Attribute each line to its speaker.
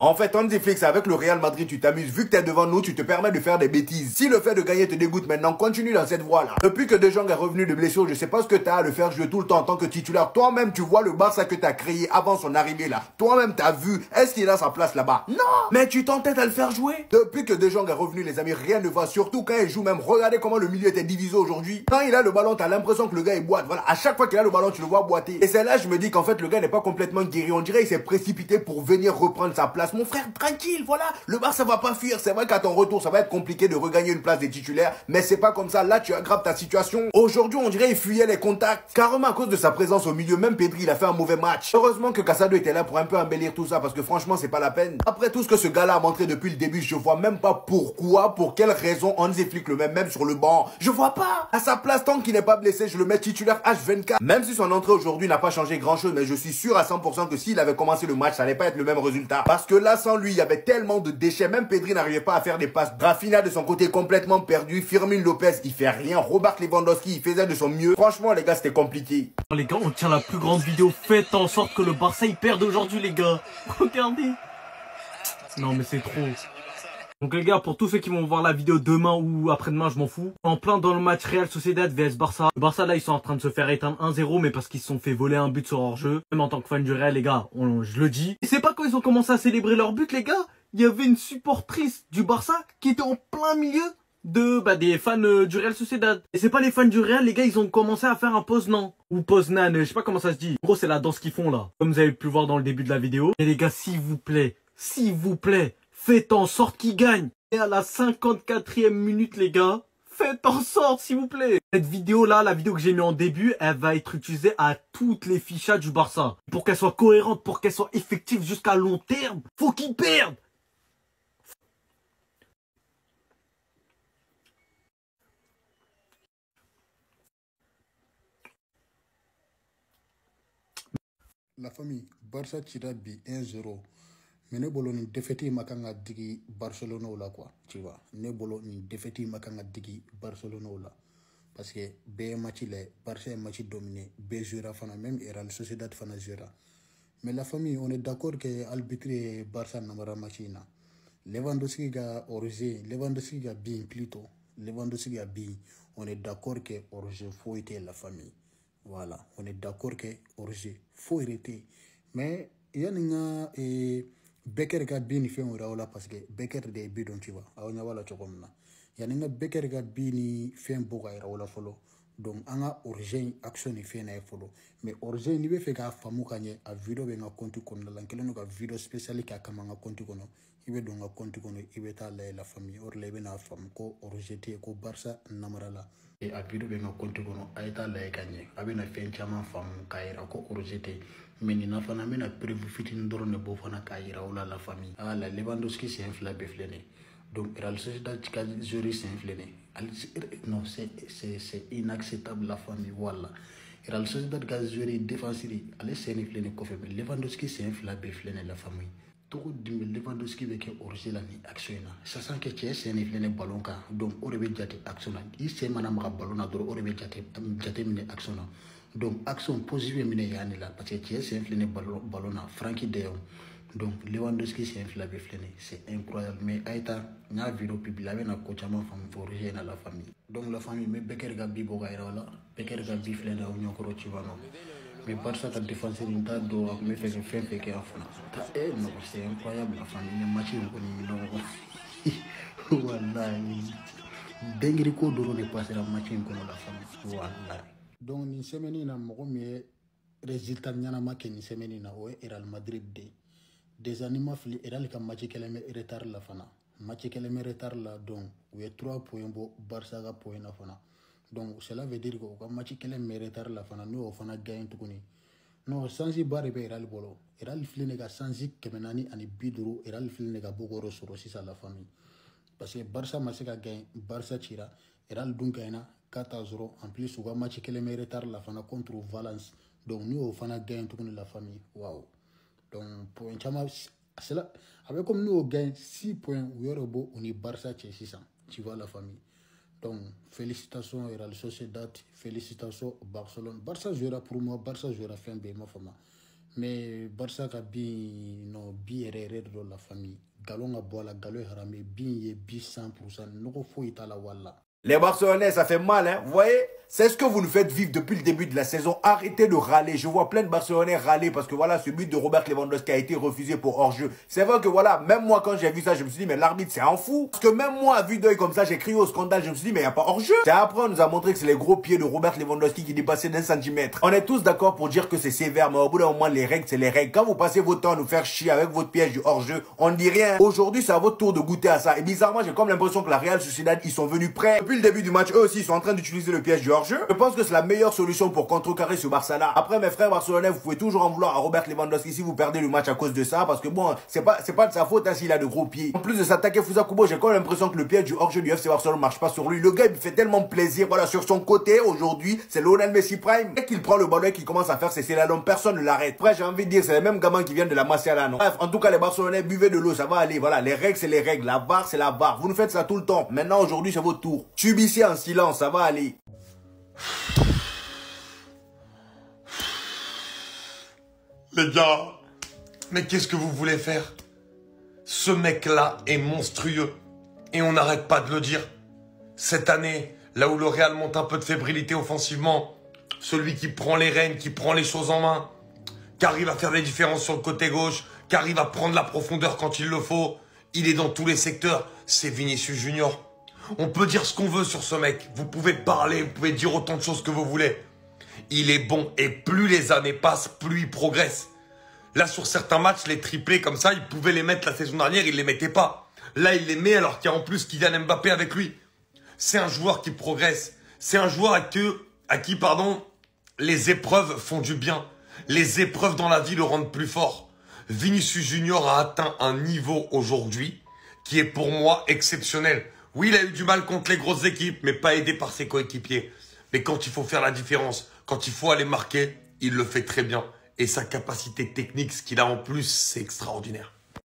Speaker 1: En fait, Hansi Flick, avec le Real Madrid, tu t'amuses. Vu que t'es devant nous, tu te permets de faire des bêtises. Si le fait de gagner te dégoûte maintenant, continue dans cette voie-là. Depuis que De Jong est revenu de blessure, je sais pas ce que t'as à le faire jouer tout le temps en tant que titulaire. Toi-même, tu vois le Barça que t'as créé avant son arrivée là. Toi-même, t'as vu. Est-ce qu'il a sa place là-bas? Non! Mais tu t'entêtes à le faire jouer. Depuis que De Jong est revenu, les amis, rien ne va. Surtout quand il joue même. Regardez comment le milieu était divisé aujourd'hui. Quand il a le ballon, t'as l'impression que le gars il boite. Voilà, à chaque fois qu'il a le ballon, tu le vois boiter. Et c'est là, je me dis qu'en fait, le gars n'est pas complètement guéri. On dirait qu'il s'est précipité pour venir reprendre sa place. Mon frère, tranquille. Voilà, le Barça va pas fuir. C'est vrai qu'à ton retour, ça va être compliqué de regagner une place des titulaires, mais c'est pas comme ça. Là, tu aggraves ta situation. Aujourd'hui, on dirait qu'il fuyait les contacts. Carrément à cause de sa présence au milieu. Même Pedri, il a fait un mauvais match. Heureusement que Casado était là pour un peu embellir tout ça, parce que franchement, c'est pas la peine. Après tout ce que ce gars-là a montré depuis le début, je vois même pas pourquoi, pour quelle raison Hansi Flick le met même sur le banc. Je vois pas. À sa place, tant qu'il n'est pas blessé, je le mets titulaire H24. Même si son entrée aujourd'hui n'a pas changé grand-chose, mais je suis sûr à 100% que s'il avait commencé le match, ça allait pas être le même résultat. Parce que là, sans lui, il y avait tellement de déchets. Même Pedri n'arrivait pas à faire des passes. Rafinha de son côté complètement perdu. Firmin Lopez, il fait rien. Robert Lewandowski, il faisait de son mieux. Franchement, les gars, c'était compliqué.
Speaker 2: Les gars, on tient la plus grande vidéo. Faites en sorte que le Barça, il perde aujourd'hui, les gars. Regardez. Non, mais c'est trop. Donc les gars, pour tous ceux qui vont voir la vidéo demain ou après-demain, je m'en fous. En plein dans le match Real Sociedad vs Barça. Le Barça là, ils sont en train de se faire éteindre 1-0, mais parce qu'ils se sont fait voler un but sur hors-jeu. Même en tant que fan du Real, les gars, je le dis. Et c'est pas quand ils ont commencé à célébrer leur but, les gars. Il y avait une supportrice du Barça qui était en plein milieu des fans du Real Sociedad. Et c'est pas les fans du Real, les gars, ils ont commencé à faire un Poznan. Ou Poznan, je sais pas comment ça se dit. En gros, c'est la danse qu'ils font là. Comme vous avez pu voir dans le début de la vidéo. Et les gars, s'il vous plaît, faites en sorte qu'ils gagnent. Et à la 54e minute, les gars, faites en sorte, s'il vous plaît. Cette vidéo-là, la vidéo que j'ai mis en début, elle va être utilisée à toutes les fichas du Barça. Pour qu'elle soit cohérente, pour qu'elle soit effective jusqu'à long terme, faut qu'ils perdent.
Speaker 3: La famille, Barça tira bi 1-0. Mais ne bolo ni défaite makanga digi Barcelona là quoi, tu vois. Ne bolo ni défaite makanga digi Barcelona là. Parce que B match les Barça est match dominé, B jouera fana même et Real Sociedad fana jouera. Mais la famille, on est d'accord que arbitre Barça n'amara matchina. Lewandowski ga origé, Lewandowski ga bien plutôt. Lewandowski ga bien. On est d'accord que origé faut être la famille. Voilà, on est d'accord que origé faut arrêter. Mais il y a une Becker ga bien fait un là parce que Becker de bidon tu vois. A on y a wala chokomna. Il y a une Becker ga bien fait un boga ira follow. Donc anga origine action ni fait na follow. Mais origine ni be fait ka famu kanye a vidéo be nga konti kono la nkelo no ka vidéo spécial ka kama nga konti kono. Ibe do nga konti kono ibe ta la famille or lebe na fam ko origine ko Barça namarala. Et à vidéo be nga konti kono ayta la kanye. Abi na fait chama fam kaira ko origine. Mais ni na fana mena prévu fitin doro ne bo fana kaira ou la famille. Ah la Lewandowski c'est un flabé flené. Donc Real Sociedad qui a joué c'est un flené. Non, c'est inacceptable la famille, voilà. Real Sociedad qui a joué défensif, allez c'est un flené qu'on fait. Mais Lewandowski c'est un flabé flené la famille. Tout le Lewandowski avec origine la ni action là. Ça sent que c'est un flené ballon car donc on revient jate action là. Il c'est madame ballon là donc on revient jate mine action là. Donc action positive mine yani là parce que c'est un flené ballon là. Frankie De Jong. Donc Lewandowski c'est un flabé flené, c'est incroyable. Mais Aïta, n'a vidéo publié la même coach à ma femme pour rejoindre la famille. Donc la famille, mais Becker Gabi Bogaira là, Becker Gabi flené au Nyokoro Chivano. Mais Barça ta défense d'une tas d'eau, mais fait que fait que en France. Non, c'est incroyable la famille, le match est non. Voilà. Dengri ko doro de passer la match in kono la famille. Voilà. Donc ni semaine na mo me résultat nyana ma ke ni semaine na o Real Madrid de. Des animaux fli Real ka match keleme retard la fana. Match keleme retard la donc ou 3 points bo Barça ga point na fana. Donc cela veut dire que ka match keleme retard la fana no fana gagne tukuni. Non sanji bare be Real bolo. Real fli ne ga sanji kemenani ani biduru Real fli ne ga bogoro soro sisa la famille. Parce que Barça ma se ka gagne Barça tira Real dun gagne 4-0 en plus ou ka match keleme retard la fana contre Valence. Donc nous fana gagne tukuni la famille. Waouh. Donc, pour un chama, c'est là, avec comme nous, on gagne 6 points, où il y aura beau, on est Barça, 600. Tu vois la famille. Donc, félicitations Real Sociedad, félicitations Barcelone. Barça jouera pour moi, Barça jouera fin de ma femme. mais Barça ka bin non bi yɛrɛ de la famille galon ka bɔ a la galon ye haramɛ bin ye bi 100% nɔgɔ foyi t'a la wala.
Speaker 1: Les Barcelonais, ça fait mal, hein. Vous voyez? C'est ce que vous nous faites vivre depuis le début de la saison. Arrêtez de râler. Je vois plein de Barcelonais râler parce que voilà, ce but de Robert Lewandowski a été refusé pour hors-jeu. C'est vrai que voilà, même moi quand j'ai vu ça, je me suis dit, mais l'arbitre c'est un fou. Parce que même moi, à vue d'œil comme ça, j'ai crié au scandale. Je me suis dit, mais il n'y a pas hors-jeu. C'est après, on nous a montré que c'est les gros pieds de Robert Lewandowski qui dépassaient d'un centimètre. On est tous d'accord pour dire que c'est sévère, mais au bout d'un moment, les règles, c'est les règles. Quand vous passez votre temps à nous faire chier avec votre piège du hors-jeu, on ne dit rien. Aujourd'hui, c'est à votre tour de goûter à ça. Et bizarrement, j'ai comme l'impression que la Real Sociedad, ils sont venus prêts. Depuis le début du match, eux aussi, ils sont en train d'utiliser le piège du hors-jeu. Je pense que c'est la meilleure solution pour contrecarrer ce Barça-là. Après, mes frères barcelonais, vous pouvez toujours en vouloir à Robert Lewandowski si vous perdez le match à cause de ça, parce que bon, c'est pas de sa faute hein, s'il a de gros pieds. En plus de s'attaquer Fouza Kubo, j'ai quand même l'impression que le piège du hors-jeu du FC Barcelone marche pas sur lui. Le gars, il me fait tellement plaisir. Voilà, sur son côté, aujourd'hui, c'est Lionel Messi Prime. Dès qu'il prend le ballon et qu'il commence à faire ses slalom, personne ne l'arrête. Après, j'ai envie de dire, c'est les mêmes gamins qui viennent de la Massiala, non? Bref, en tout cas, les Barcelonais, buvez de l'eau, ça va aller. Voilà, les règles, c'est les règles. La VAR, c'est la VAR. Vous nous faites ça tout le temps. Maintenant, aujourd'hui, c'est votre tour. Subissez en silence, ça va aller.
Speaker 4: Les gars, mais qu'est-ce que vous voulez faire? Ce mec-là est monstrueux. Et on n'arrête pas de le dire. Cette année, là où le Real monte un peu de fébrilité offensivement, celui qui prend les rênes, qui prend les choses en main, qui arrive à faire des différences sur le côté gauche, qui arrive à prendre la profondeur quand il le faut, il est dans tous les secteurs, c'est Vinicius Junior. On peut dire ce qu'on veut sur ce mec. Vous pouvez parler, vous pouvez dire autant de choses que vous voulez. Il est bon et plus les années passent, plus il progresse. Là, sur certains matchs, les triplés comme ça, il pouvait les mettre la saison dernière, il les mettait pas. Là, il les met alors qu'il y a en plus Kylian Mbappé avec lui. C'est un joueur qui progresse. C'est un joueur à qui, les épreuves font du bien. Les épreuves dans la vie le rendent plus fort. Vinicius Junior a atteint un niveau aujourd'hui qui est pour moi exceptionnel. Oui, il a eu du mal contre les grosses équipes, mais pas aidé par ses coéquipiers. Mais quand il faut faire la différence, quand il faut aller marquer, il le fait très bien. Et sa capacité technique, ce qu'il a en plus, c'est extraordinaire.